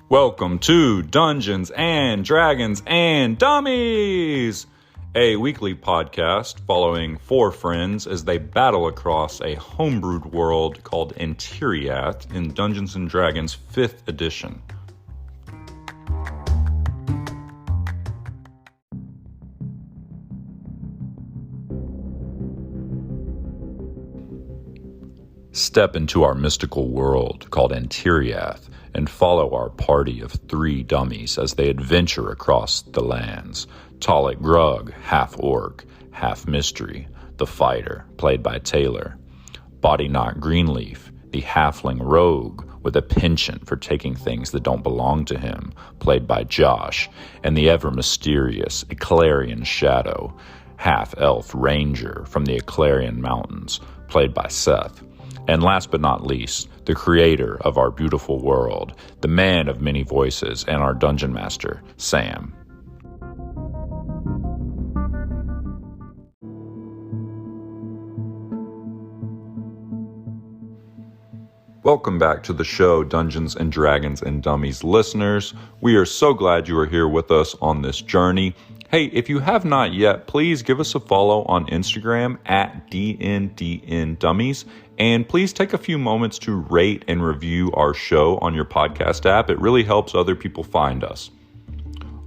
Welcome to Dungeons and Dragons and Dummies, a weekly podcast following four friends as they battle across a homebrewed world called Antiriath in Dungeons and Dragons 5th edition. Step into our mystical world called Antiriath and follow our party of three dummies as they adventure across the lands. Talik Grug, half-orc, half-mystery, the fighter, played by Taylor. Bodyknock Greenleaf, the halfling rogue with a penchant for taking things that don't belong to him, played by Josh. And the ever-mysterious Eclarian Shadow, half-elf ranger from the Eclarian Mountains, played by Seth. And last but not least, the creator of our beautiful world, the man of many voices, and our dungeon master, Sam. Welcome back to the show, Dungeons and Dragons and Dummies listeners. We are so glad you are here with us on this journey. Hey, if you have not yet, please give us a follow on Instagram at DNDNDummies, and please take a few moments to rate and review our show on your podcast app. It really helps other people find us.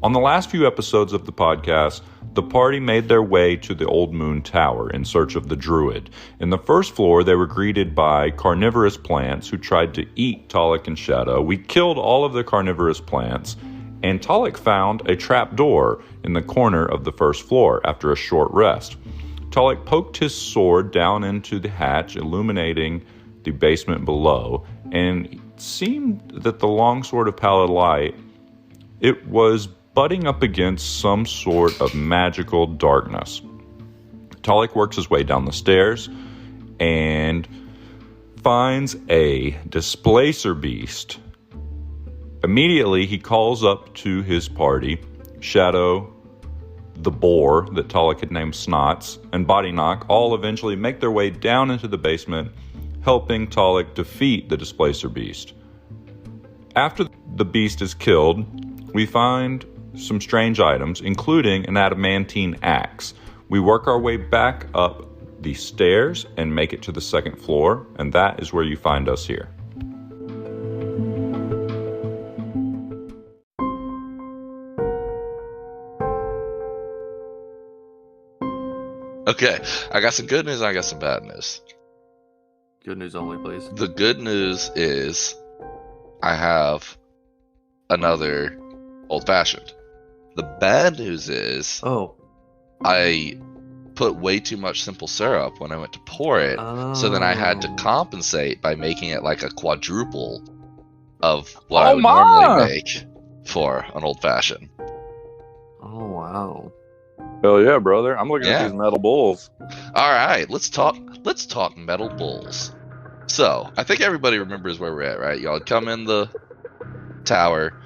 On the last few episodes of the podcast, the party made their way to the Old Moon Tower in search of the druid. In the first floor, they were greeted by carnivorous plants who tried to eat Talik and Shadow. We killed all of the carnivorous plants, and Talik found a trap door in the corner of the first floor after a short rest. Talik poked his sword down into the hatch, illuminating the basement below, and it seemed that the longsword of Pallid Light, it was butting up against some sort of magical darkness. Talik works his way down the stairs and finds a displacer beast. Immediately, he calls up to his party, Shadow, the boar that Talik had named Snots, and Bodyknock all eventually make their way down into the basement, helping Talik defeat the displacer beast. After the beast is killed, we find some strange items, including an adamantine axe. We work our way back up the stairs and make it to the second floor, and that is where you find us here. Okay, I got some good news and I got some bad news. Good news only, please. The good news is I have another old fashioned. The bad news is I put way too much simple syrup when I went to pour it, so then I had to compensate by making it like a quadruple of what I would normally make for an old fashioned. Oh, wow. Hell yeah, brother. I'm looking at these metal bowls. All right, let's talk metal bowls. So, I think everybody remembers where we're at, right? Y'all had come in the tower,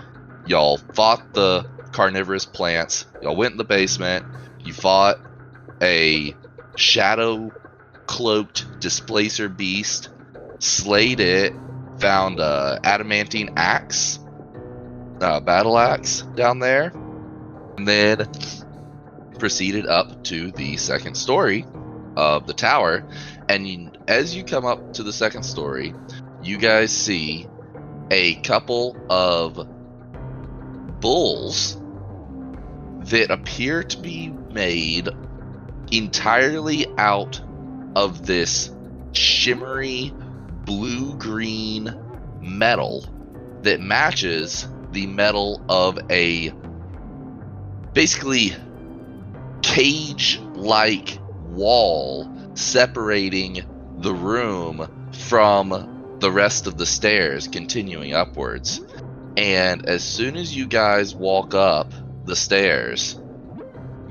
y'all fought the carnivorous plants, y'all went in the basement, you fought a shadow-cloaked displacer beast, slayed it, found a adamantine axe, battle axe down there, and then proceeded up to the second story of the tower. And as you come up to the second story, you guys see a couple of bulls that appear to be made entirely out of this shimmery blue-green metal that matches the metal of a basically cage-like wall separating the room from the rest of the stairs, continuing upwards. And as soon as you guys walk up the stairs,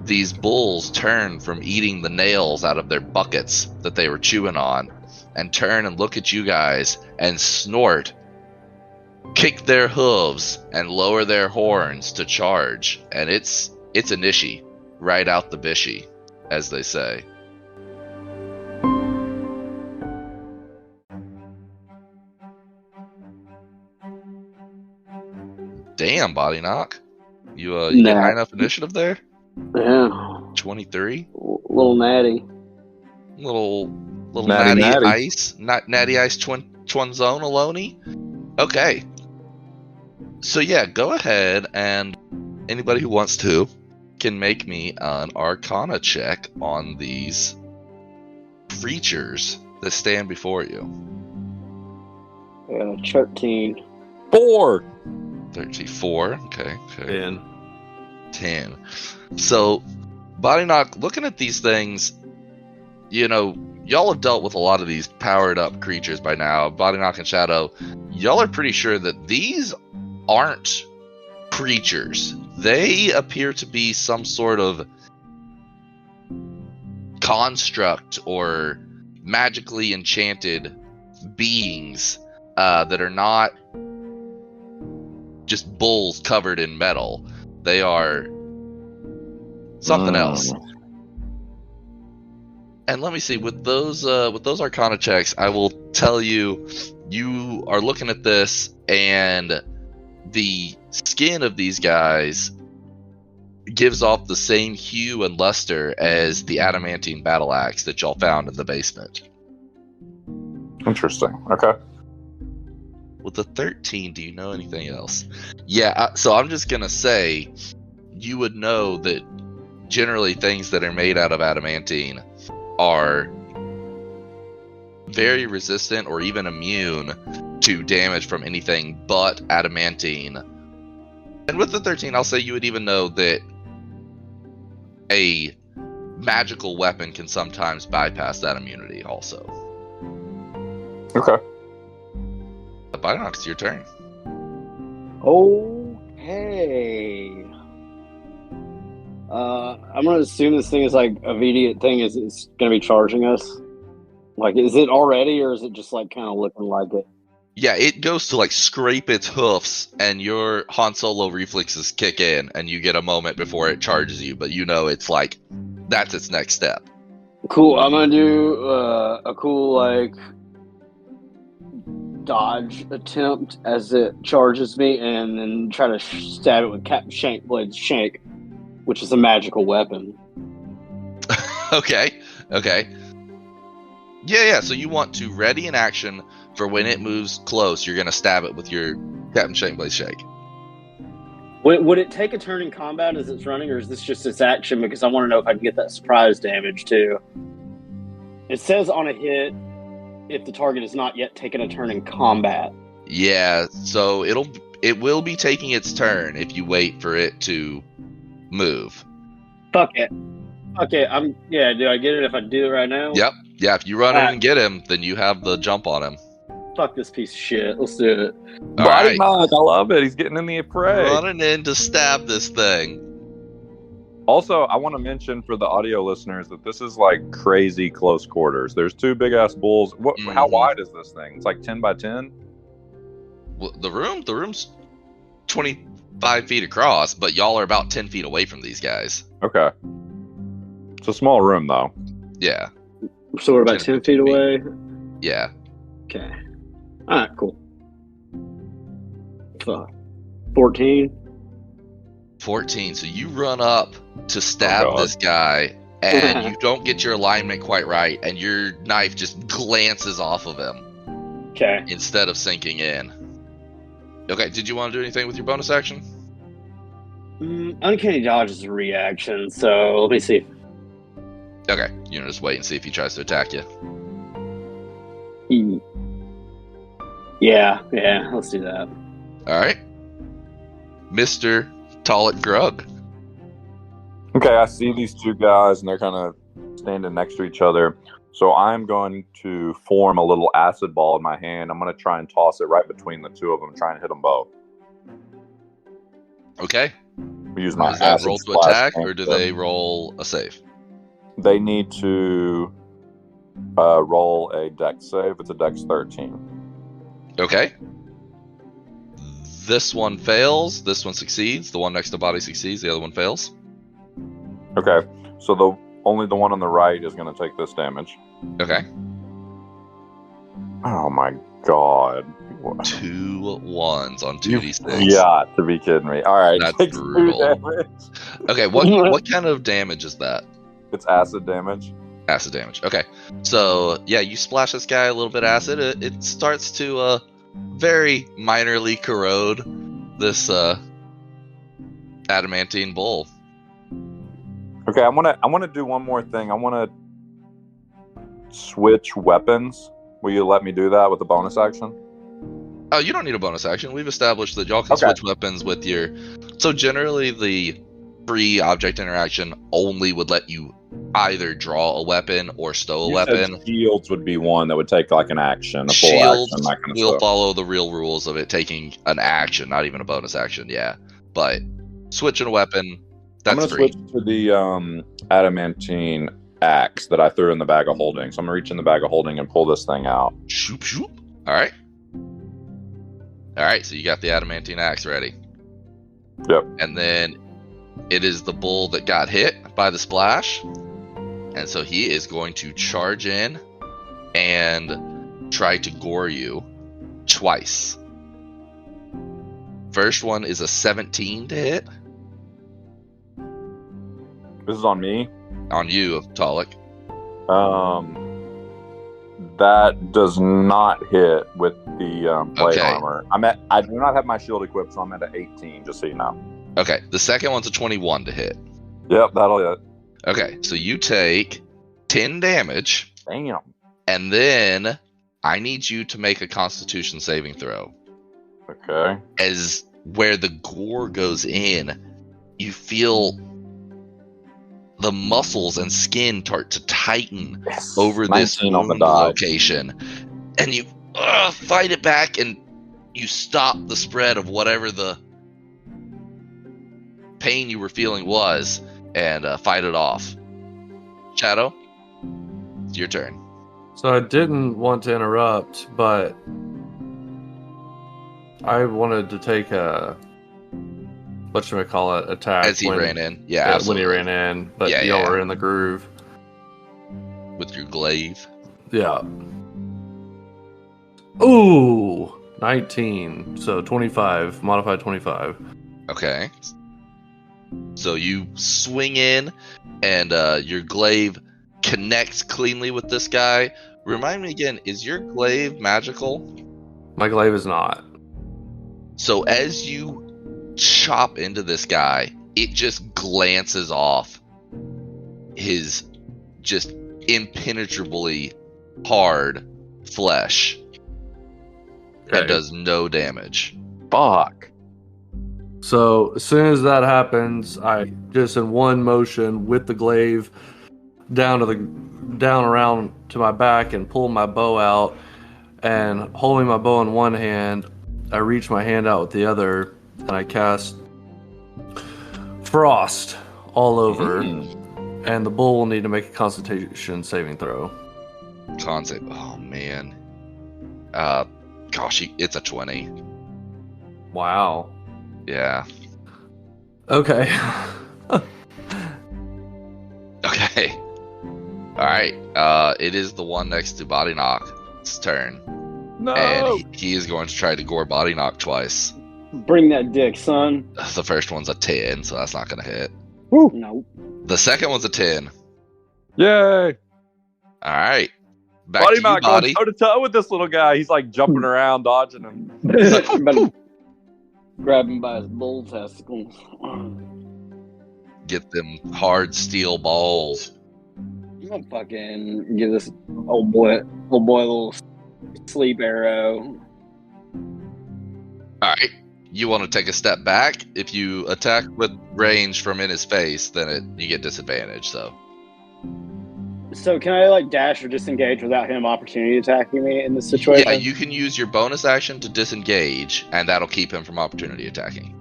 these bulls turn from eating the nails out of their buckets that they were chewing on and turn and look at you guys and snort, kick their hooves, and lower their horns to charge. And it's a nishi. Right out the bishy, as they say. Damn, body knock. You get Nah. high enough initiative there? Yeah. 23. Little natty. Little Natty natty natty. ice, not natty ice twin zone alone. Okay. So yeah, go ahead and anybody who wants to can make me an Arcana check on these creatures that stand before you. 13. 4. 34. Okay. 10. 10. So, Body Knock, looking at these things, y'all have dealt with a lot of these powered up creatures by now. Body Knock and Shadow, y'all are pretty sure that these aren't creatures. They appear to be some sort of construct or magically enchanted beings that are not just bulls covered in metal. They are something else. And let me see, with those Arcana checks, I will tell you, you are looking at this, and the skin of these guys gives off the same hue and luster as the adamantine battle axe that y'all found in the basement. Interesting. Okay. With the 13, do you know anything else? Yeah, so I'm just gonna say, you would know that generally things that are made out of adamantine are very resistant or even immune to damage from anything but adamantine. And with the 13, I'll say you would even know that a magical weapon can sometimes bypass that immunity also. Okay. Binox, it's your turn. Okay. I'm gonna assume this thing is like a immediate thing. Is it's gonna be charging us? Like, is it already, or is it just like kind of looking like it? Yeah, it goes to like scrape its hoofs, and your Han Solo reflexes kick in, and you get a moment before it charges you. But it's like that's its next step. Cool. I'm gonna do a cool like dodge attempt as it charges me, and then try to stab it with Captain Shankblade's shank, which is a magical weapon. Okay. Yeah. So you want to ready an action for when it moves close. You're gonna stab it with your Captain Shankblade's shank. Would it take a turn in combat as it's running, or is this just its action? Because I want to know if I can get that surprise damage too. It says on a hit, if the target has not yet taken a turn in combat. Yeah, so it will be taking its turn if you wait for it to move. Fuck it. Do I get it if I do it right now? Yep. Yeah, if you run in and get him, then you have the jump on him. Fuck this piece of shit. Let's do it. Body knock. I love it. He's getting in the fray. Running in to stab this thing. Also, I want to mention for the audio listeners that this is like crazy close quarters. There's 2 big ass bulls. How wide is this thing? It's like 10 by 10. Well, the room's 25 feet across, but y'all are about 10 feet away from these guys. Okay. It's a small room though. Yeah. So we're about 10 feet away? Yeah. Okay. Alright, cool. Fuck. 14. 14. So you run up to stab this guy, and you don't get your alignment quite right, and your knife just glances off of him. Okay. Instead of sinking in. Okay, did you want to do anything with your bonus action? Uncanny dodge is a reaction, so let me see. Okay, just wait and see if he tries to attack you. Yeah, let's do that. Alright. Mr. Tollett Grug. Okay, I see these 2 guys and they're kind of standing next to each other. So I'm going to form a little acid ball in my hand. I'm going to try and toss it right between the 2 of them, try and hit them both. Okay. Use my Does that acid roll to splash attack, paint or do them. they roll a save? They need to roll a dex save. It's a dex 13. Okay. This one fails. This one succeeds. The one next to body succeeds. The other one fails. Okay, so only the one on the right is going to take this damage. Okay. Oh my god. 2 ones on 2d6. You got to be kidding me. All right. That's takes 2 brutal. damage. Okay, what kind of damage is that? It's acid damage. Acid damage. Okay, so yeah, you splash this guy a little bit of acid. It starts to very minorly corrode this adamantine bull. Okay, I want to do one more thing. I want to switch weapons. Will you let me do that with a bonus action? Oh, you don't need a bonus action. We've established that y'all can Okay. switch weapons with your. So generally, the free object interaction only would let you either draw a weapon or stow a You weapon. said shields would be one that would take like an action, a full Shields action, that kind of will stuff. follow the real rules of it taking an action, not even a bonus action. Yeah, but switching a weapon, I'm that's gonna free. switch to the adamantine axe that I threw in the bag of holding. So I'm gonna reach in the bag of holding and pull this thing out. Shoop shoop. All right. All right. So you got the adamantine axe ready. Yep. And then it is the bull that got hit by the splash. And so he is going to charge in and try to gore you twice. First one is a 17 to hit This is on me. on you, Talik. That does not hit with the plate Okay. armor. I do not have my shield equipped, so I'm at an 18. Just so you know. Okay, the second one's a 21 to hit. Yep, that'll hit. Okay, so you take 10 damage, Damn. and then I need you to make a Constitution saving throw. Okay. As where the gore goes in, you feel the muscles and skin start to tighten Yes. over this 19 on the wound die. location, and you fight it back, and you stop the spread of whatever the pain you were feeling was, and fight it off. Shadow, it's your turn. So I didn't want to interrupt, but I wanted to take a attack As he ran in, yeah, when absolutely. he ran in, but Yeah, y'all yeah. were in the groove. With your glaive. Yeah. Ooh, 19. So 25, modified 25. Okay. So you swing in, and your glaive connects cleanly with this guy. Remind me again, is your glaive magical? My glaive is not. So as you chop into this guy, it just glances off his just impenetrably hard flesh and does no damage. Fuck. So as soon as that happens, I just in one motion with the glaive down around to my back and pull my bow out, and holding my bow in one hand, I reach my hand out with the other, and I cast Frost all over, and the bull will need to make a Constitution saving throw. Concept. Oh man. Gosh, it's a 20. Wow. Yeah. Okay. Okay. All right. It is the one next to Body Knock's turn, No. and he is going to try to gore Body Knock twice. Bring that dick, son. The first one's a 10, so that's not going to hit. No. The second one's a 10. Yay. All right. Back Body to you, Knock Body. going toe to toe with this little guy. He's like jumping around, dodging him. Better grab him by his bull testicles. Get them hard steel balls. I'm gonna fucking give this old boy a little sleep arrow. All right. You want to take a step back? If you attack with range from in his face, then you get disadvantage. So So can I like dash or disengage without him opportunity attacking me in this situation? yeah, you can use your bonus action to disengage, and that'll keep him from opportunity attacking.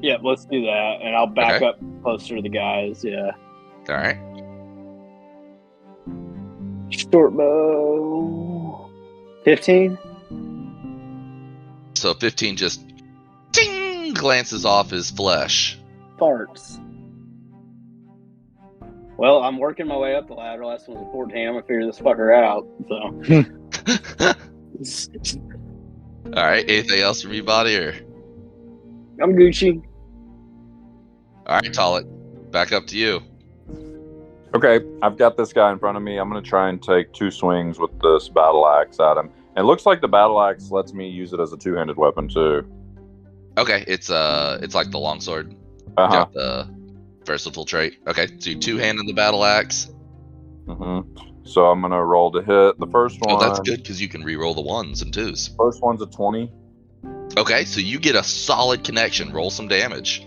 Yeah, let's do that, and I'll back Okay. up closer to the guys. Yeah. All right. Short bow. 15. So 15 just ding glances off his flesh. Farts. Well, I'm working my way up the ladder. Last one was 14. I'm gonna figure this fucker out. So All right. Anything else from you, Body? Or I'm Gucci. all right, Tolik, back up to you. Okay, I've got this guy in front of me. I'm going to try and take 2 swings with this battle axe at him. It looks like the battle axe lets me use it as a 2-handed weapon too. Okay, it's like the longsword. Uh-huh. Got the versatile trait. Okay, so you 2-handed the battle axe. So I'm going to roll to hit. The first one... Oh, that's good because you can re-roll the 1s and 2s. First one's a 20. Okay, so you get a solid connection. Roll some damage.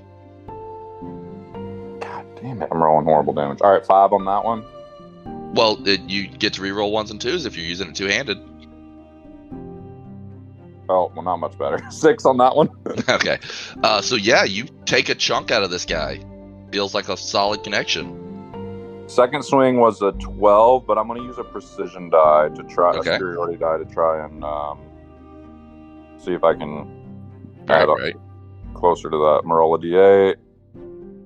God damn it, I'm rolling horrible damage. All right, 5 on that one. Well, you get to re-roll 1s and 2s if you're using it 2-handed. Oh, well, not much better. 6 on that one. Okay, so yeah, you take a chunk out of this guy. Feels like a solid connection. Second swing was a 12, but I'm going to use a precision die to try, Okay. a superiority die to try and see if I can Right, add up right. closer to that. Roll a d8.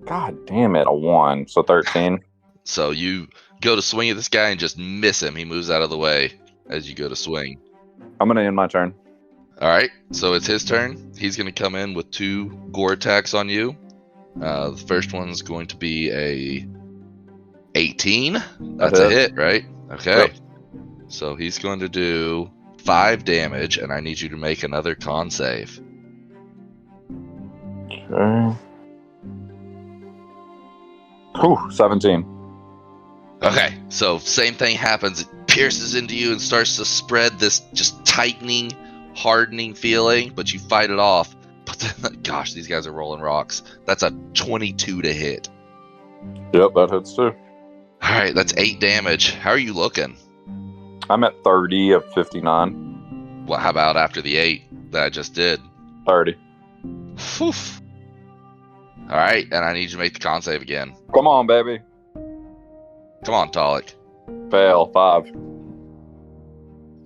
God damn it, a 1. So 13. So you go to swing at this guy and just miss him. He moves out of the way as you go to swing. I'm going to end my turn. All right, so it's his turn. He's going to come in with 2 gore attacks on you. The first one's going to be a 18. That's a hit, right? Okay. Yep. So he's going to do 5 damage, and I need you to make another con save. Okay. Whew, 17. Okay, so same thing happens. It pierces into you and starts to spread this just tightening, hardening feeling, but you fight it off. But then, gosh, these guys are rolling rocks. That's a 22 to hit. Yep, that hits too. All right, that's 8 damage. How are you looking? I'm at 30 of 59. Well, how about after the 8 that I just did? 30. Phew. All right, and I need you to make the con save again. Come on, baby. Come on, Tolik. Fail. 5.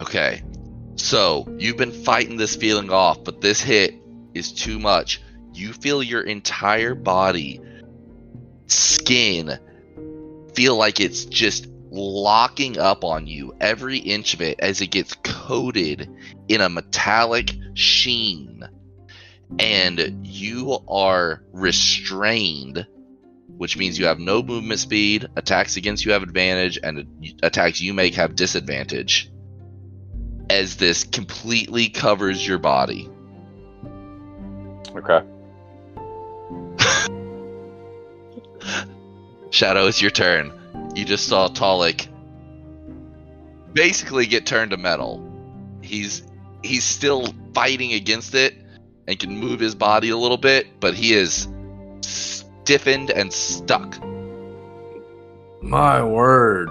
Okay, so you've been fighting this feeling off, but this hit is too much. You feel your entire body, skin, feel like it's just locking up on you, every inch of it, as it gets coated in a metallic sheen. And you are restrained, which means you have no movement speed, attacks against you have advantage, and attacks you make have disadvantage, as this completely covers your body. Okay. Shadow, it's your turn. You just saw Tolik basically get turned to metal. He's still fighting against it and can move his body a little bit, but he is stiffened and stuck. My word.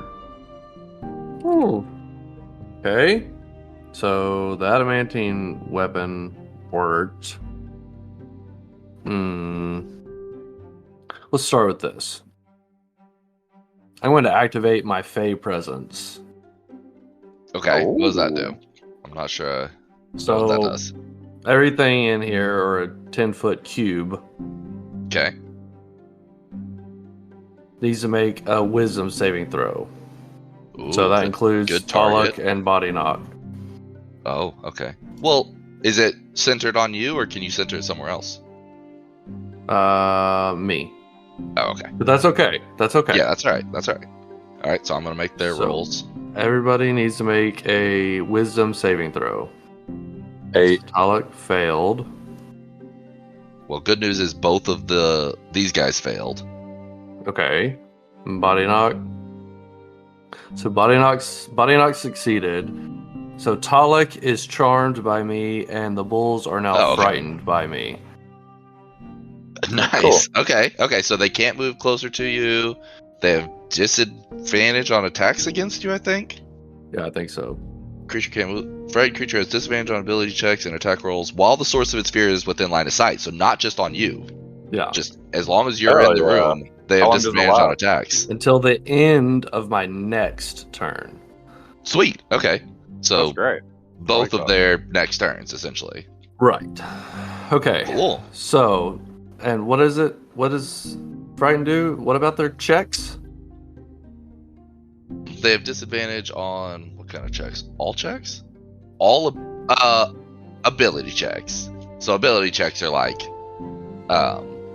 Okay. So the adamantine weapon worked. Let's start with this. I'm going to activate my Fey presence. Okay, Oh. what does that do? I'm not sure what that So does. everything in here are a 10-foot cube Okay. needs to make a wisdom saving throw. Ooh, So that good- includes good target. Taluk and Body Knock. Oh, okay. Well, is it centered on you, or can you center it somewhere else? Me. Oh, okay. But that's okay. That's okay. Yeah, that's all right. That's all right. All right, so I'm going to make their So- rolls. Everybody needs to make a wisdom saving throw. 8. Taluk failed. Well, good news is both of these guys failed. Okay. Body Knock. So Body Knock succeeded. So Taluk is charmed by me, and the bulls are now Oh, okay. frightened by me. Nice. Okay. Okay. So they can't move closer to you. They have disadvantage on attacks against you, I think. Yeah, I think so. Creature can't move. Frightened creature has disadvantage on ability checks and attack rolls while the source of its fear is within line of sight. So not just on you. Yeah. Just as long as you're Oh, in the yeah. room, they How have long does it disadvantage on last? attacks. Until the end of my next turn. Sweet. Okay. So That's great. both like of that. their next turns, essentially. Right. Okay. Cool. So, and what is it? What does Frighten do? What about their checks? They have disadvantage on what kind of checks? All checks? all ability checks. So ability checks are like,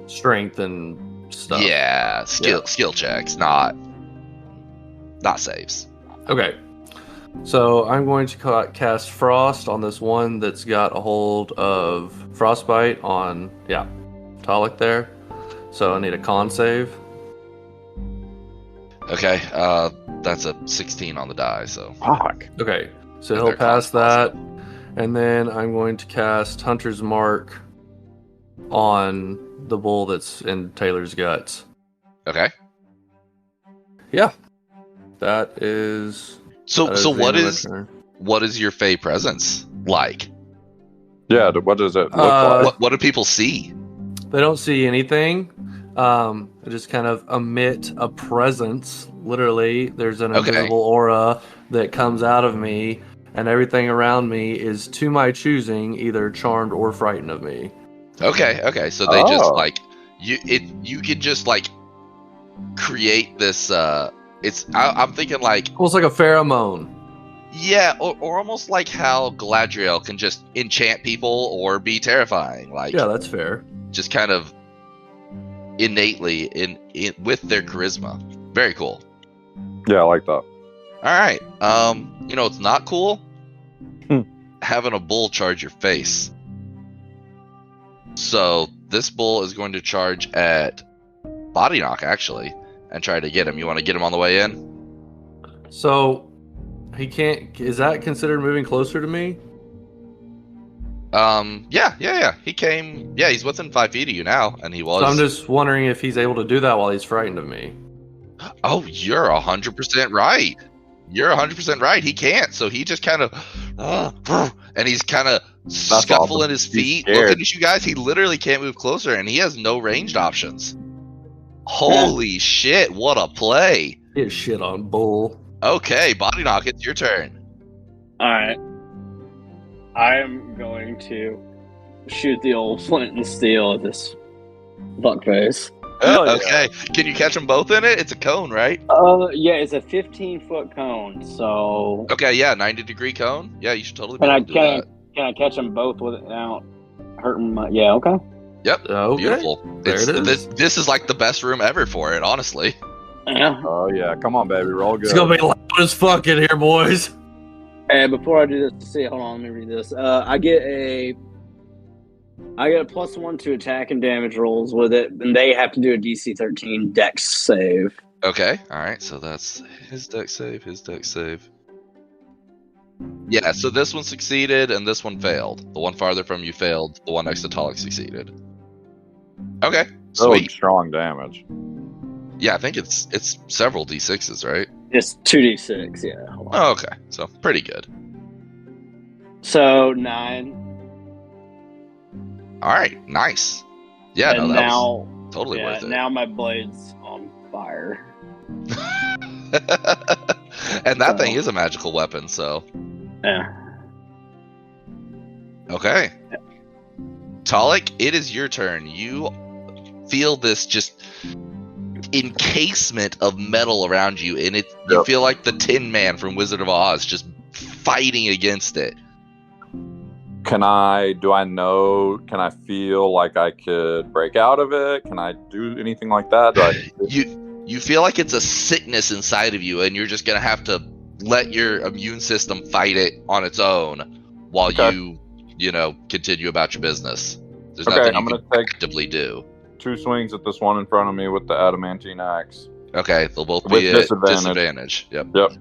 Strength and stuff. yeah, skill checks, not saves. Okay. So I'm going to cast Frost on this one that's got a hold of Frostbite on, Talik there. So I need a con save. Okay, that's a 16 on the die. So Fuck. Okay. So Is he'll there pass con that. And then I'm going to cast Hunter's Mark on the bull that's in Taylor's guts. okay. Yeah. That is. So that is so the what end of my is turn. what is your Fey presence like? Yeah, what does it look like? What do people see? They don't see anything. They just kind of emit a presence. Literally, there's an Okay. invisible aura that comes out of me, and everything around me is to my choosing, either charmed or frightened of me. Okay. So they just Oh. like you can just like create this. I'm thinking like, Almost like a pheromone. yeah, or almost like how Galadriel can just enchant people or be terrifying. Like, Yeah, that's fair. just kind of innately in with their charisma. Very cool. Yeah, I like that. All right. It's not cool. Hmm. Having a bull charge your face. So this bull is going to charge at Body Knock actually, and try to get him. You want to get him on the way in? So he can't. Is that considered moving closer to me? Yeah. He came. Yeah, he's within 5 feet of you now, and he was. So I'm just wondering if he's able to do that while he's frightened of me. Oh, you're 100% right. You're 100% right. He can't. So he just kind of, and he's kind of scuffling awesome. his He's feet, scared. looking at you guys. He literally can't move closer, and he has no ranged options. Holy shit! What a play. Get shit on bull. Okay, Body Knock. It's your turn. All right. I'm going to shoot the old flint and steel at this fuckface. Hell yeah. Okay. Can you catch them both in it? It's a cone, right? Yeah, it's a 15-foot cone. So Okay. Yeah, 90-degree cone. Yeah, you should totally be can I able to do that. can I catch them both without hurting my? Yeah. Okay. Yep. Okay. Beautiful. There it is. This is like the best room ever for it, honestly. Yeah. Oh yeah, come on, baby, roll good. It's gonna be loud as fuck in here, boys. And before I do this, hold on, let me read this. I get a +1 to attack and damage rolls with it, and they have to do a DC 13 Dex save. Okay. All right. So that's his deck save. His deck save. Yeah. So this one succeeded, and this one failed. The one farther from you failed. The one next to Talik succeeded. Okay. Really Sweet. strong damage. Yeah, I think it's several d6s, right? It's 2d6. Yeah. Hold on. Oh, okay. So pretty good. So 9. All right. Nice. Yeah. and No, that now, was totally worth it. now my blade's on fire. And that thing is a magical weapon. So Yeah. okay. Talik, it is your turn. You feel this just encasement of metal around you, and you Yep. feel like the Tin Man from Wizard of Oz just fighting against it. Can I feel like I could break out of it? Can I do anything like that? You feel like it's a sickness inside of you, and you're just gonna have to let your immune system fight it on its own while Okay. you continue about your business. There's Okay, nothing I'm you gonna can take actively do. 2 swings at this one in front of me with the adamantine axe. Okay, they'll both With be at disadvantage. disadvantage. Yep. Yep.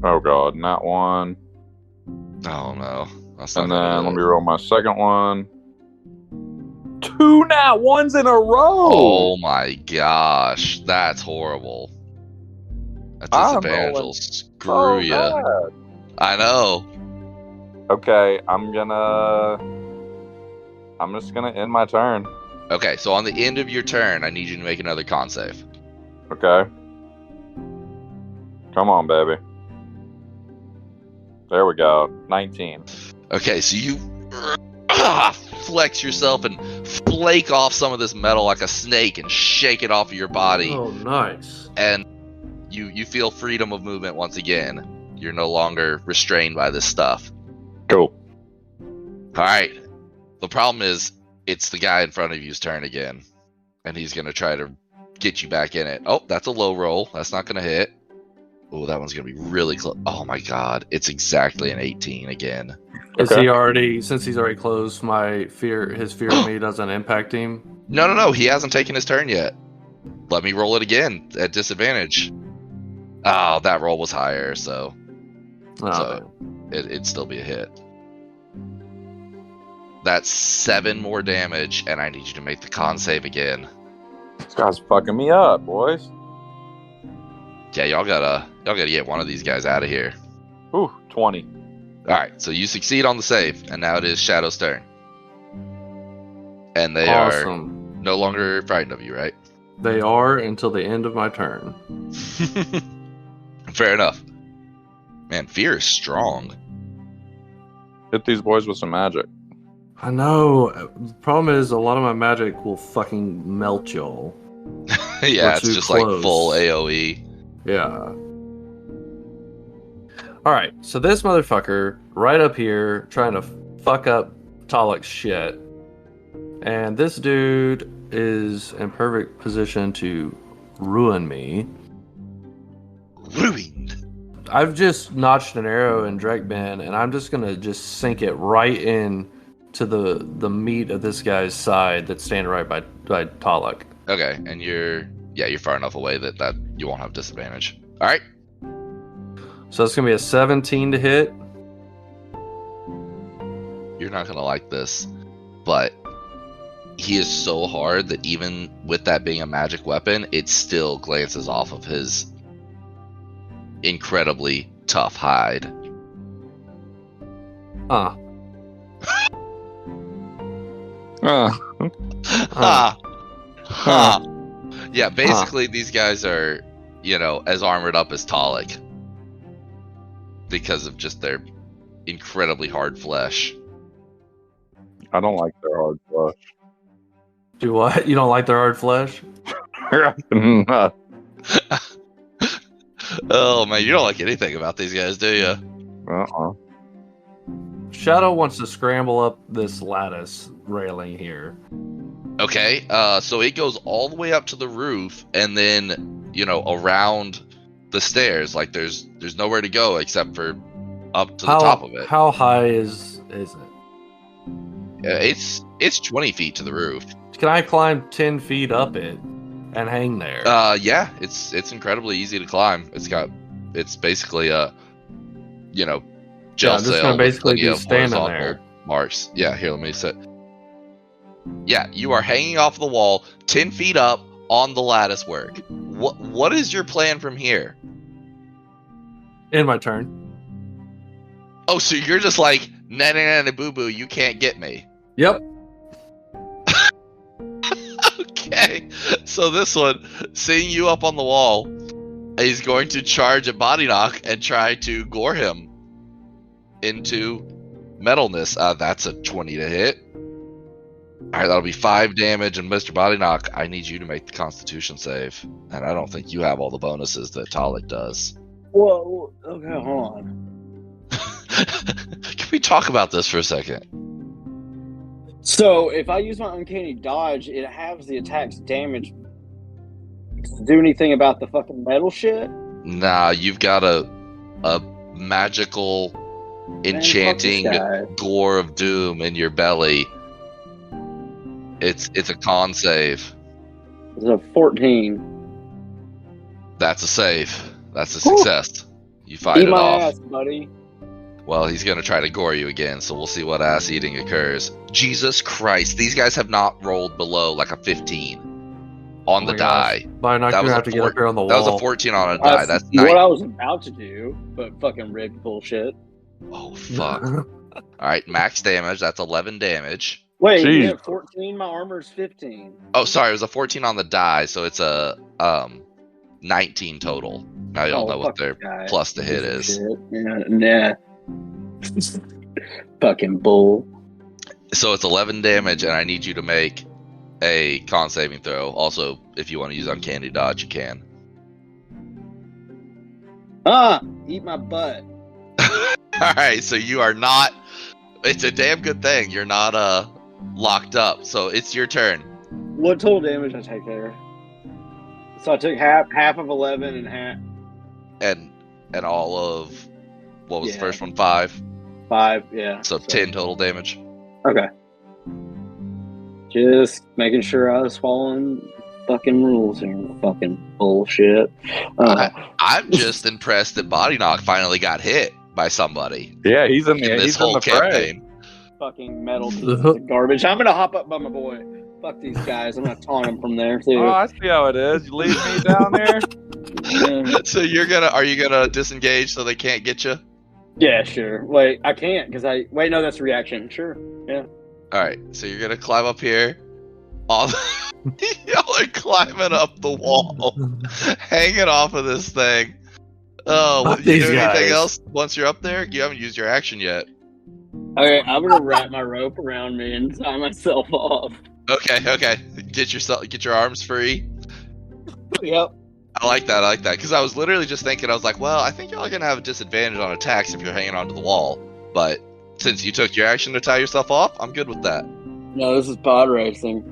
Oh god, not one. Oh no. That's not And gonna then do let it. me roll my second one. 2 nat ones in a row. Oh my gosh, that's horrible. That I'm disadvantage will rolling screw Oh, you. bad. I know. Okay, I'm just gonna end my turn. Okay, so on the end of your turn, I need you to make another con save. Okay. Come on, baby. There we go. 19. Okay, so you flex yourself and flake off some of this metal like a snake and shake it off of your body, Oh, nice. and you feel freedom of movement once again. You're no longer restrained by this stuff. Cool. All right. The problem is, it's the guy in front of you's turn again, and he's gonna try to get you back in it. Oh, that's a low roll. That's not gonna hit. Oh, that one's gonna be really close. Oh my god, it's exactly an 18 again. Is he already, since he's already closed, his fear of me doesn't impact him? No, he hasn't taken his turn yet. Let me roll it again at disadvantage. Oh, that roll was higher, so it'd still be a hit. That's 7 more damage, and I need you to make the con save again. This guy's fucking me up, boys. Yeah, y'all gotta get one of these guys out of here. Ooh, 20. Alright, so you succeed on the save, and now it is Shadow's turn. And they Awesome. are no longer frightened of you, right? They are until the end of my turn. Fair enough. Man, fear is strong. Hit these boys with some magic. I know. The problem is a lot of my magic will fucking melt y'all. Yeah, We're it's too just close. like full AoE. Yeah. Alright, so this motherfucker right up here trying to fuck up Talek's shit. And this dude is in perfect position to ruin me. Ruined. I've just notched an arrow in Drekben, and I'm just gonna just sink it right in to the meat of this guy's side that's standing right by Talek. Okay, and you're far enough away that you won't have disadvantage. Alright. So it's gonna be a 17 to hit. You're not gonna like this, but he is so hard that even with that being a magic weapon, it still glances off of his incredibly tough hide. Huh. Ha! Ha! Yeah, basically these guys are, as armored up as Talek. Because of just their incredibly hard flesh. I don't like their hard flesh. Do what? You don't like their hard flesh? Oh man, you don't like anything about these guys, do you? Uh-uh. Shadow wants to scramble up this lattice railing here. Okay, so it goes all the way up to the roof, and then around the stairs. Like there's nowhere to go except for up to the top of it. How high is it? It's 20 feet to the roof. Can I climb 10 feet up it and hang there? Yeah, it's incredibly easy to climb. It's basically a gel I'm just sail gonna with basically plenty be of standing horizontal there. marks. Yeah, here, let me sit. Yeah, you are hanging off the wall 10 feet up on the lattice work. What is your plan from here? In my turn. Oh, so you're just like, na boo boo, you can't get me. Yep. Okay, so this one, seeing you up on the wall, he's going to charge a body knock and try to gore him into metalness. That's a 20 to hit. Alright, that'll be 5 damage, and Mr. Body Knock, I need you to make the Constitution save. And I don't think you have all the bonuses that Talek does. Whoa, okay, hold on. Can we talk about this for a second? So, if I use my Uncanny Dodge, it halves the attack's damage. Does it do anything about the fucking metal shit? Nah, you've got a magical, enchanting gore of doom in your belly. It's a con save. It's a 14. That's a save. That's a success. You fight Eat it my off. ass, buddy. Well, he's going to try to gore you again, so we'll see what ass eating occurs. Jesus Christ, these guys have not rolled below like a 15 on the die. Body Knock, you're gonna have to get up here on the wall. That was a 14 on a die. That's what I was about to do, but fucking rigged bullshit. Oh, fuck. Alright, max damage. That's 11 damage. Wait, Jeez. you have 14? My armor's 15. Oh, sorry, it was a 14 on the die, so it's a 19 total. Now y'all know what their plus to hit is. Nah. Fucking bull. So it's 11 damage, and I need you to make a con saving throw. Also, if you want to use Uncanny Dodge, you can. Eat my butt. All right, so you are not. It's a damn good thing you're not locked up. So it's your turn. What total damage I take there? So I took half of 11 and half And all of what was the Yeah. first one? 5. 5. Yeah. So 10 total damage. Okay. Just making sure I was following fucking rules here. Fucking bullshit. I'm just impressed that Body Knock finally got hit by somebody Yeah, he's in in this whole campaign. Fucking metal pieces of garbage. I'm gonna hop up by my boy. Fuck these guys. I'm gonna taunt him from there too. Oh, I see how it is. You leave me down there. So are you gonna disengage so they can't get you? Yeah, sure. Wait, I can't because no, that's a reaction. Sure. Yeah. All right, so you're gonna climb up here. Y'all are climbing up the wall, hanging off of this thing. Oh, Fuck you these do anything guys. else once you're up there? You haven't used your action yet. Okay, I'm gonna wrap my rope around me and tie myself off. Okay. Get your arms free. Yep. I like that, because I was literally just thinking, I was like, well, I think y'all are going to have a disadvantage on attacks if you're hanging onto the wall. But since you took your action to tie yourself off, I'm good with that. No, this is pod racing.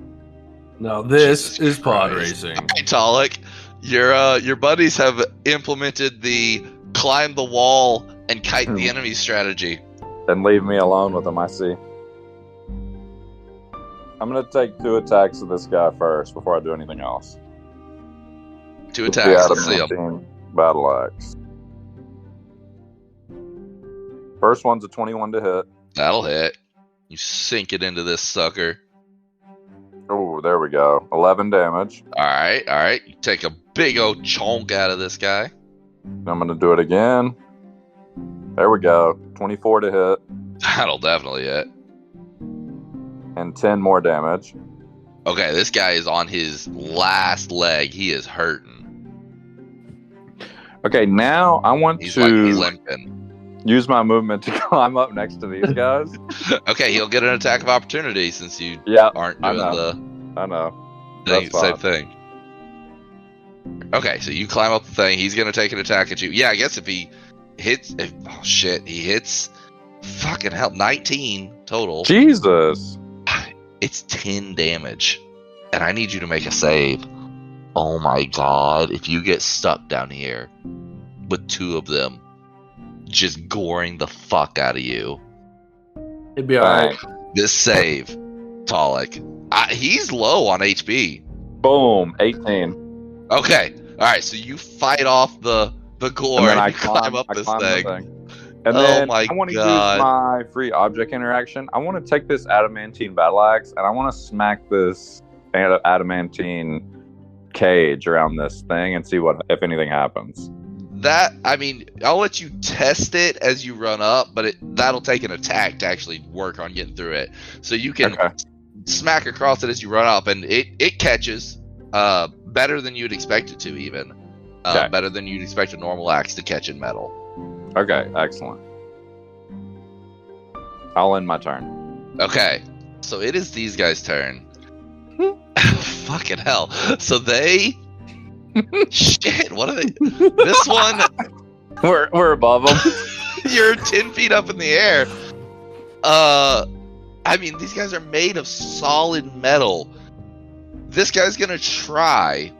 No, this Jesus is pod Christ. racing. Hey, Talik, your buddies have implemented the climb the wall and kite the enemy strategy. Then leave me alone with him, I see. I'm going to take 2 attacks of this guy first before I do anything else. 2 With the attacks, let's see 'em. adamantine battle axe. First one's a 21 to hit. That'll hit. You sink it into this sucker. Oh, there we go. 11 damage. Alright. You take a big old chunk out of this guy. I'm going to do it again. There we go. 24 to hit. That'll definitely hit. And 10 more damage. Okay, this guy is on his last leg. He is hurting. Okay, now I want He's to like limping. use my movement to climb up next to these guys. Okay, he'll get an attack of opportunity since you Yeah, aren't I doing know. I know. the That's same fine. thing. Okay, so you climb up the thing. He's gonna take an attack at you. Yeah, I guess if he hits, he hits. Fucking hell, 19 total. Jesus. It's 10 damage, and I need you to make a save. Oh my god! If you get stuck down here with 2 of them, just goring the fuck out of you. It'd be alright. This save, Talik. He's low on HP. Boom. 18. Okay. Alright, so you fight off the gore And then and I you climb up I this climb the thing. And Oh then my I want to use God. my free object interaction. I want to take this adamantine battle axe and I want to smack this adamantine cage around this thing and see what, if anything happens. I'll let you test it as you run up, but that'll take an attack to actually work on getting through it. So you can Okay. smack across it as you run up, and it catches better than you'd expect it to, even. Okay. Better than you'd expect a normal axe to catch in metal. Okay, excellent. I'll end my turn. Okay, so it is these guys' turn. Fucking hell. So they... Shit, what are they... This one... We're above them. You're 10 feet up in the air. These guys are made of solid metal. This guy's gonna try.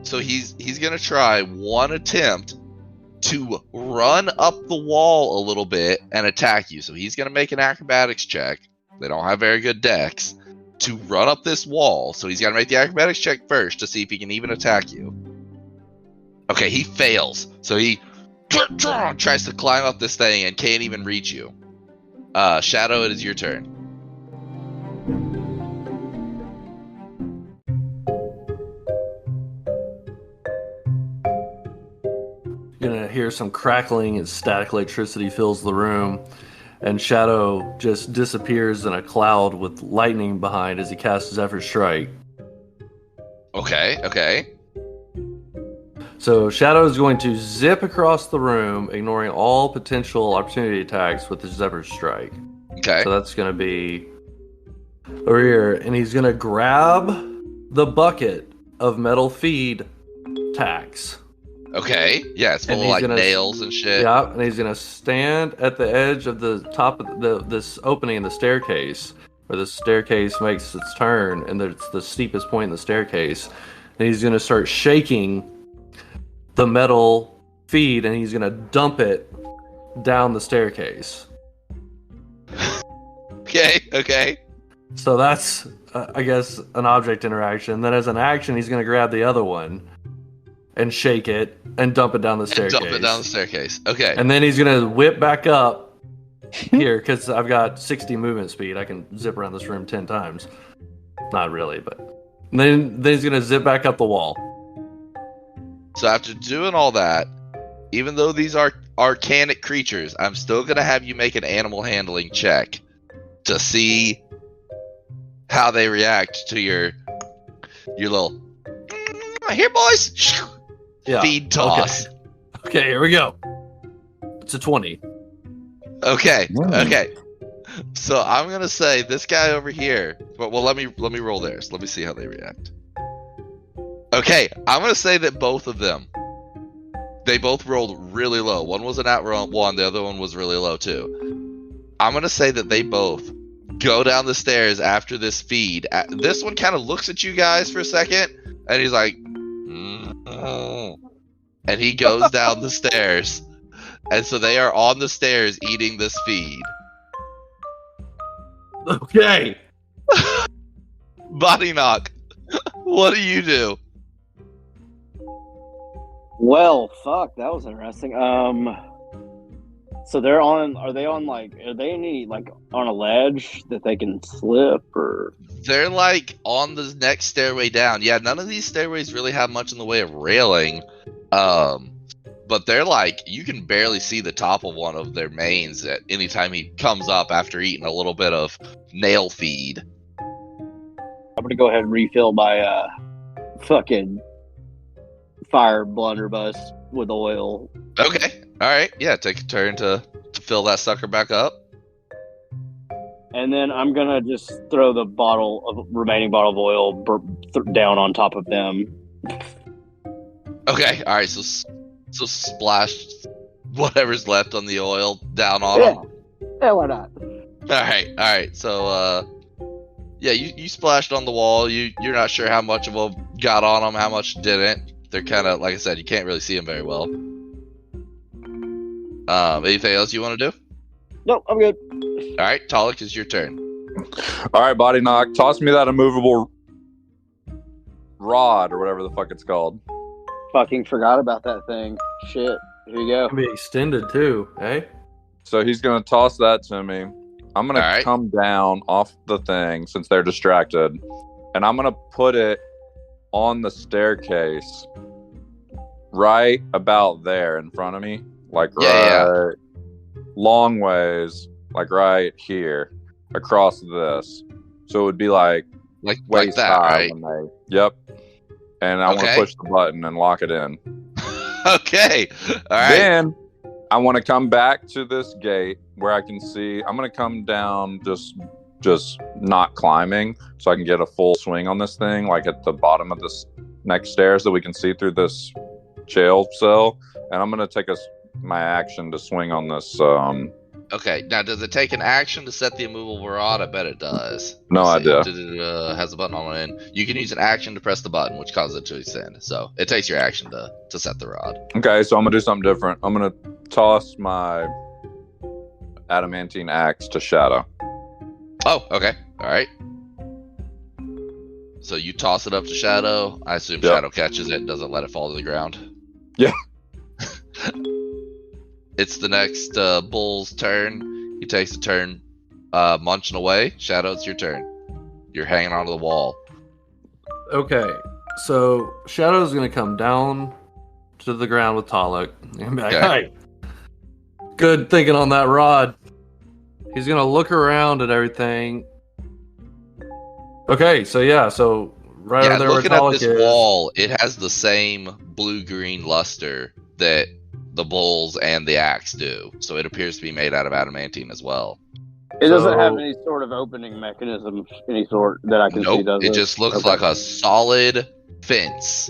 So he's gonna try one attempt to run up the wall a little bit and attack you. So he's gonna make an acrobatics check. They don't have very good decks to run up this wall. So he's gotta make the acrobatics check first to see if he can even attack you. Okay, he fails. So he tries to climb up this thing and can't even reach you. Shadow, it is your turn. You're gonna hear some crackling and static electricity fills the room, and Shadow just disappears in a cloud with lightning behind as he casts his Zephyr Strike. Okay. So Shadow is going to zip across the room, ignoring all potential opportunity attacks with his Zephyr Strike. Okay. So that's going to be over here, and he's going to grab the bucket of metal feed tacks. Okay. Yeah, it's full And of he's like gonna- nails and shit. Yeah, and he's gonna stand at the edge of the top of this opening in the staircase, where the staircase makes its turn, and it's the steepest point in the staircase. And he's gonna start shaking the metal feed, and he's gonna dump it down the staircase. Okay. So that's, I guess, an object interaction. Then as an action, he's gonna grab the other one and shake it and dump it down the And staircase. dump it down the staircase. Okay. And then he's gonna whip back up here because I've got 60 movement speed. I can zip around this room 10 times. Not really, but then he's gonna zip back up the wall. So after doing all that, even though these are arcanic creatures, I'm still gonna have you make an animal handling check to see how they react to your little here, boys. Yeah. Feed toss. Okay, here we go. It's a 20. Okay. Mm. Okay. So I'm gonna say this guy over here. Well, let me roll theirs. Let me see how they react. Okay, I'm gonna say that both of them, they both rolled really low. One was an outright one. The other one was really low too. I'm gonna say that they both go down the stairs after this feed. This one kind of looks at you guys for a second, and he's like, and he goes down the stairs. And so they are on the stairs eating this feed. Okay. Body knock. What do you do? Well, fuck, that was interesting. So they're on. Are they on on a ledge that they can slip or? They're like on the next stairway down. Yeah, none of these stairways really have much in the way of railing. But they're like, you can barely see the top of one of their mains at any time he comes up after eating a little bit of nail feed. I'm gonna go ahead and refill my fucking fire blunderbuss with oil. Okay. All right. Yeah, take a turn to fill that sucker back up. And then I'm gonna just throw the remaining bottle of oil down on top of them. Okay. All right. So splash whatever's left on the oil down on them. Yeah, why not? All right. So, yeah, you splashed on the wall. You're not sure how much of them got on them, how much didn't. They're kind of, like I said, you can't really see them very well. Anything else you want to do? No, I'm good. All right, Talik, it's your turn. All right, body knock. Toss me that immovable rod or whatever the fuck it's called. Fucking forgot about that thing. Shit. Here you go. Can be extended too, eh? So he's gonna toss that to me. I'm gonna All right. come down off the thing since they're distracted, and I'm gonna put it on the staircase, right about there in front of me, like right, long ways, like right here, across this. So it would be like Like waist that, high right? when they. Yep. And I want Okay. to push the button and lock it in. Okay. All right. Then I want to come back to this gate where I can see. I'm going to come down just not climbing so I can get a full swing on this thing, like at the bottom of this next stairs that we can see through this jail cell. And I'm going to take my action to swing on this. Okay. Now, does it take an action to set the immovable rod? I bet it does. No Let's see. idea. Has a button on it. You can use an action to press the button, which causes it to extend. So it takes your action to set the rod. Okay, so I'm going to do something different. I'm going to toss my adamantine axe to Shadow. Oh, okay. All right. So you toss it up to Shadow. I assume Yep. Shadow catches it and doesn't let it fall to the ground. Yeah. It's the next bull's turn. He takes a turn munching away. Shadow, it's your turn. You're hanging onto the wall. Okay, so Shadow's gonna come down to the ground with Talik and be like, Okay. "Hey, good thinking on that rod." He's gonna look around at everything. Okay, so right Yeah, over there where looking at Talik this is. wall, it has the same blue-green luster that the bulls and the axe do. So it appears to be made out of adamantine as well. It doesn't So- have any sort of opening mechanism, any sort that I can see, Nope, does it? it just looks Okay. like a solid fence.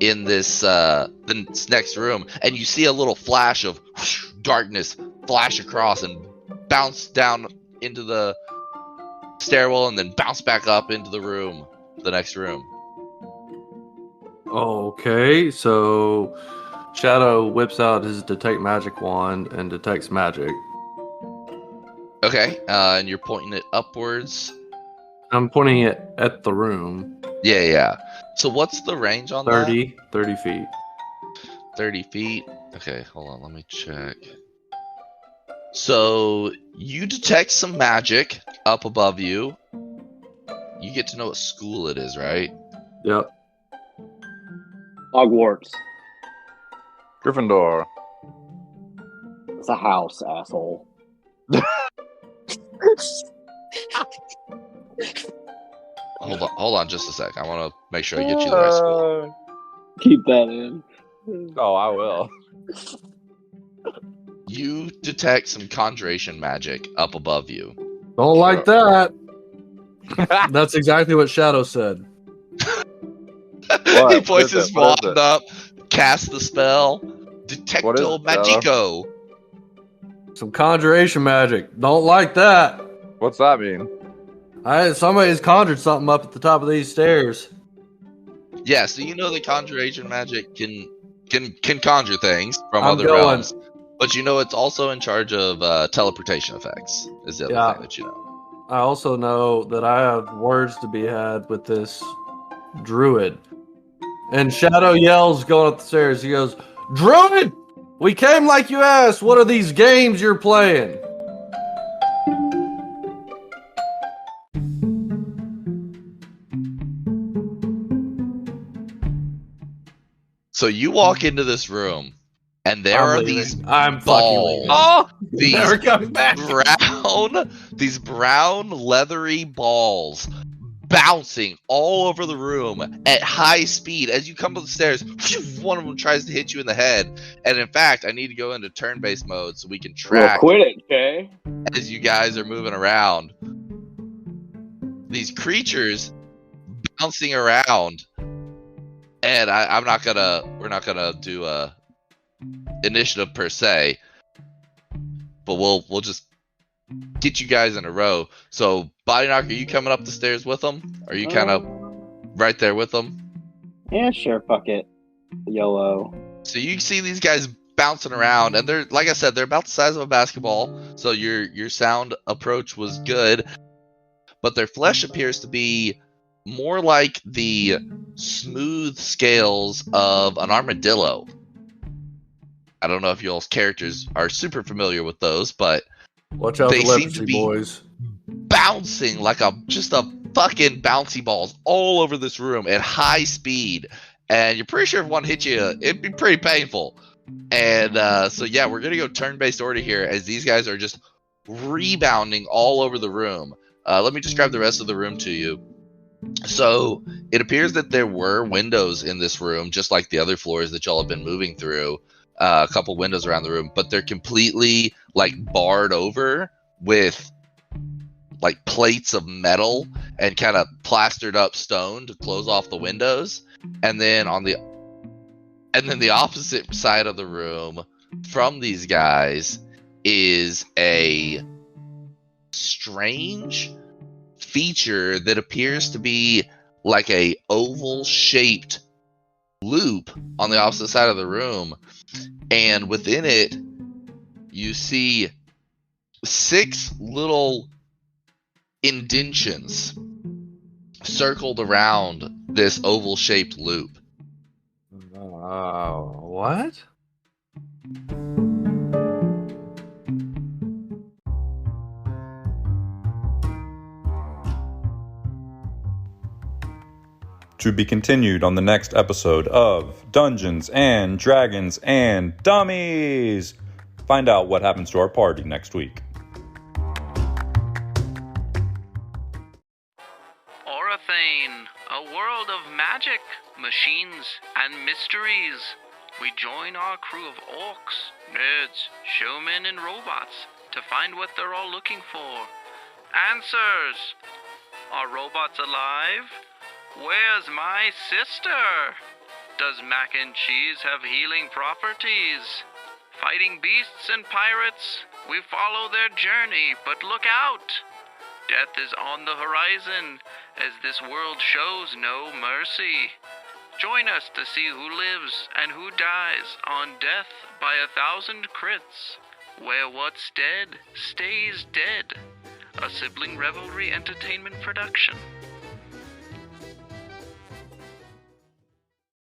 in this next room, and you see a little flash of darkness flash across and bounce down into the stairwell, and then bounce back up into the next room. Okay, so Shadow whips out his detect magic wand and detects magic. Okay, and you're pointing it upwards. I'm pointing it at the room. Yeah. So what's the range on 30 feet. 30 feet. Okay, hold on, let me check. So you detect some magic up above you. You get to know what school it is, right? Yep. Hogwarts. Gryffindor. It's a house, asshole. Hold on just a sec. I want to make sure I get you the right school. Keep that in. Oh, I will. You detect some conjuration magic up above you. Don't like that. That's exactly what Shadow said. What? He What points is his it? What is wand it? up, casts the spell, What is Detecto it, Shadow? Magico. Some conjuration magic. Don't like that. What's that mean? Somebody's conjured something up at the top of these stairs. Yeah, so you know that conjuration magic can conjure things from I'm other going. realms, but you know it's also in charge of teleportation effects. Is the other Yeah. thing that you know. I also know that I have words to be had with this druid. And Shadow yells going up the stairs. He goes, "Druid! We came like you asked. What are these games you're playing?" So you walk into this room, and there I'm are leaving. these I'm fucking balls. leaving. Oh! These Never coming back. brown leathery balls bouncing all over the room at high speed. As you come up the stairs, one of them tries to hit you in the head. And in fact, I need to go into turn-based mode so we can Well, track quit it, okay? as you guys are moving around. These creatures bouncing around. And we're not gonna do a initiative per se, but we'll just get you guys in a row. So, Body Knock, are you coming up the stairs with them? Are you kind of right there with them? Yeah, sure, fuck it. YOLO. So you see these guys bouncing around, and they're, like I said, they're about the size of a basketball. So your sound approach was good, but their flesh appears to be more like the smooth scales of an armadillo. I don't know if y'all's characters are super familiar with those, but Watch out They for seem leprosy, to be- boys. bouncing like just a fucking bouncy balls all over this room at high speed. And you're pretty sure if one hit you, it'd be pretty painful. And so yeah, we're gonna go turn-based order here as these guys are just rebounding all over the room. Let me describe the rest of the room to you. So it appears that there were windows in this room, just like the other floors that y'all have been moving through. A couple windows around the room, but they're completely like barred over with like plates of metal and kind of plastered up stone to close off the windows. And then the opposite side of the room from these guys is a strange feature that appears to be like a oval shaped loop on the opposite side of the room, and within it you see 6 little indentions circled around this oval shaped loop. What? To be continued on the next episode of Dungeons and Dragons and Dummies. Find out what happens to our party next week. Orathane, a world of magic, machines, and mysteries. We join our crew of orcs, nerds, showmen, and robots to find what they're all looking for. Answers! Are robots alive? Where's my sister? Does mac and cheese have healing properties? Fighting beasts and pirates, we follow their journey, but look out! Death is on the horizon, as this world shows no mercy. Join us to see who lives and who dies on Death by 1,000 Crits, where what's dead stays dead. A Sibling Revelry Entertainment production.